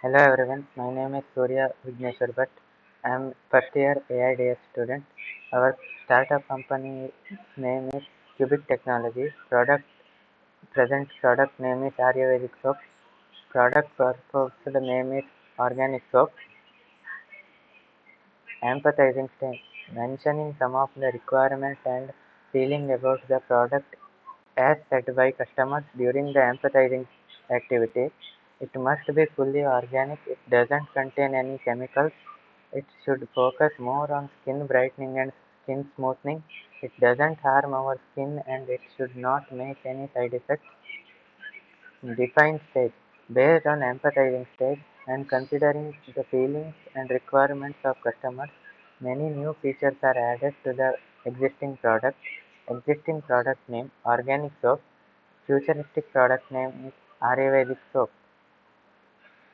Hello everyone, my name is SOORYA VIGHNESHWAR. I am first year AIDS student. Our startup company name is Cubic Technology. Present product name is Ayurvedic soap. Product proposed name is organic soap. Empathizing stage. Mentioning some of the requirements and feeling about the product as said by customers during the empathizing activity. It must be fully organic. It doesn't contain any chemicals. It should focus more on skin brightening and skin smoothing. It doesn't harm our skin and it should not make any side effects. Define stage. Based on empathizing stage and considering the feelings and requirements of customers, many new features are added to the existing product. Existing product name organic soap. Futuristic product name is Ayurvedic soap.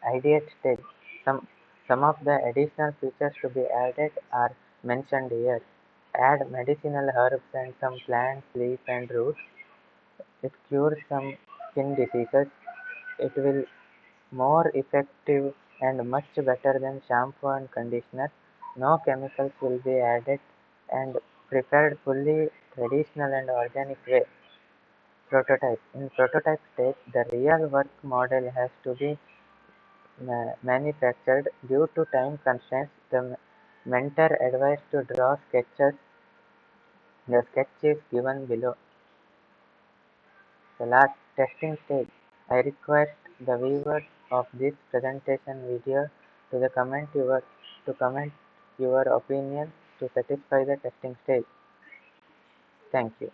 Ideate stage. Some of the additional features to be added are mentioned here. Add medicinal herbs and some plants, leaves and roots. It cures some skin diseases. It will more effective and much better than shampoo and conditioner. No chemicals will be added and prepared fully traditional and organic way. Prototype. In prototype stage, the real work model has to be manufactured. Due to time constraints, the mentor advised to draw sketches. The sketch is given below. The last testing stage. I request the viewers of this presentation video to comment your opinion to satisfy the testing stage. Thank you.